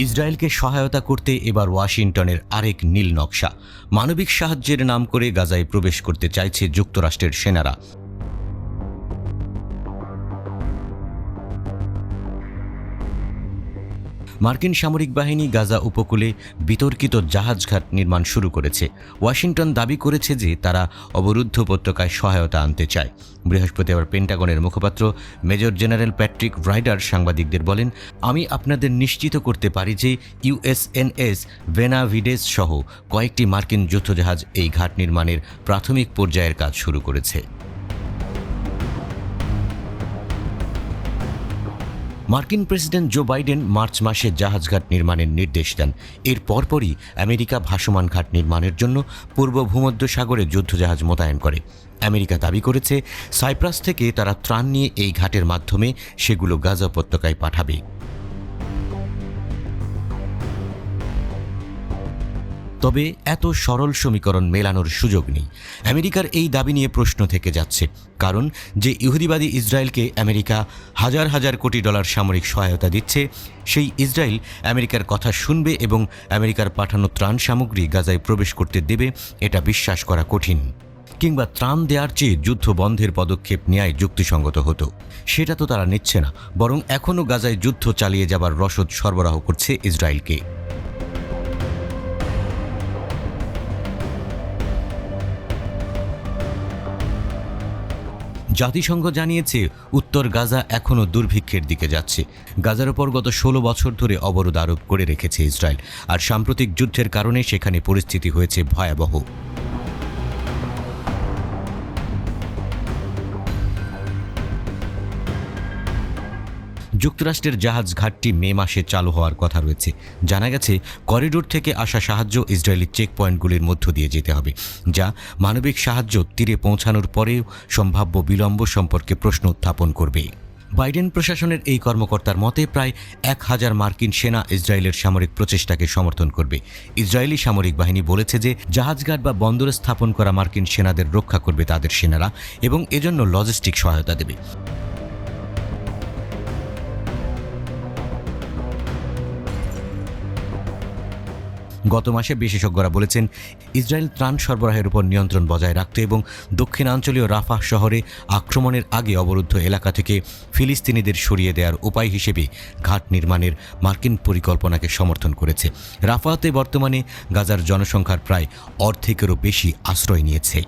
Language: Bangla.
ইসরায়েলকে সহায়তা করতে এবার ওয়াশিংটনের আরেক নীল নকশা। মানবিক সাহায্যের নাম করে গাজায় প্রবেশ করতে চাইছে যুক্তরাষ্ট্রের সেনারা। মার্কিন সামরিক বাহিনী গাজা উপকূলে বিতর্কিত জাহাজঘাট নির্মাণ শুরু করেছে। ওয়াশিংটন দাবি করেছে যে তারা অবরুদ্ধ উপত্যকায় সহায়তা আনতে চায়। বৃহস্পতিবার পেন্টাগনের মুখপাত্র মেজর জেনারেল প্যাট্রিক রাইডার সাংবাদিকদের বলেন, আমি আপনাদের নিশ্চিত করতে পারি যে ইউএসএনএস বেনাভিডেস সহ কয়েকটি মার্কিন যুদ্ধজাহাজ এই ঘাট নির্মাণের প্রাথমিক পর্যায়ের কাজ শুরু করেছে। মার্কিন প্রেসিডেন্ট জো বাইডেন মার্চ মাসে জাহাজঘাট নির্মাণের নির্দেশ দেন। এর পরপরই আমেরিকা ভাসমান ঘাট নির্মাণের জন্য পূর্ব ভূমধ্যসাগরে যুদ্ধজাহাজ মোতায়েন করে। আমেরিকা দাবি করেছে সাইপ্রাস থেকে তারা ত্রাণ নিয়ে এই ঘাটের মাধ্যমে সেগুলো গাজা উপত্যকায় পাঠাবে। তবে এত সরল সমীকরণ মেলানোর সুযোগ নেই। আমেরিকার এই দাবি নিয়ে প্রশ্ন থেকে যাচ্ছে, কারণ যে ইহুদিবাদী ইসরায়েলকে আমেরিকা হাজার হাজার কোটি ডলার সামরিক সহায়তা দিচ্ছে, সেই ইসরায়েল আমেরিকার কথা শুনবে এবং আমেরিকার পাঠানো ত্রাণ সামগ্রী গাজায় প্রবেশ করতে দেবে, এটা বিশ্বাস করা কঠিন। কিংবা ত্রাণ দেওয়ার চেয়ে যুদ্ধ বন্ধের পদক্ষেপ নেওয়াই যুক্তিসঙ্গত হতো। সেটা তো তারা নিচ্ছে না, বরং এখনও গাজায় যুদ্ধ চালিয়ে যাবার রসদ সরবরাহ করছে ইসরায়েলকে। জাতিসংঘ জানিয়েছে উত্তর গাজা এখনও দুর্ভিক্ষের দিকে যাচ্ছে। গাজার ওপর গত 16 বছর ধরে অবরোধ আরোপ করে রেখেছে ইসরায়েল, আর সাম্প্রতিক যুদ্ধের কারণে সেখানে পরিস্থিতি হয়েছে ভয়াবহ। যুক্তরাষ্ট্রের জাহাজ ঘাটটি মে মাসে চালু হওয়ার কথা রয়েছে। জানা গেছে করিডোর থেকে আসা সাহায্য ইসরায়েলি চেক পয়েন্টগুলির মধ্য দিয়ে যেতে হবে, যা মানবিক সাহায্য তীরে পৌঁছানোর পরেও সম্ভাব্য বিলম্ব সম্পর্কে প্রশ্ন উত্থাপন করবে। বাইডেন প্রশাসনের এই কর্মকর্তার মতে প্রায় 1000 মার্কিন সেনা ইসরায়েলের সামরিক প্রচেষ্টাকে সমর্থন করবে। ইসরায়েলি সামরিক বাহিনী বলেছে যে জাহাজঘাট বা বন্দরে স্থাপন করা মার্কিন সেনাদের রক্ষা করবে তাদের সেনারা এবং এজন্য লজিস্টিক সহায়তা দেবে। গত মাসে বিশেষজ্ঞরা বলেছেন ইসরায়েল ত্রাণ সরবরাহের উপর নিয়ন্ত্রণ বজায় রাখতে এবং দক্ষিণাঞ্চলীয় রাফাহ শহরে আক্রমণের আগে অবরুদ্ধ এলাকা থেকে ফিলিস্তিনিদের সরিয়ে দেওয়ার উপায় হিসেবে ঘাট নির্মাণের মার্কিন পরিকল্পনাকে সমর্থন করেছে। রাফাহতে বর্তমানে গাজার জনসংখ্যার প্রায় অর্ধেকেরও বেশি আশ্রয় নিয়েছে।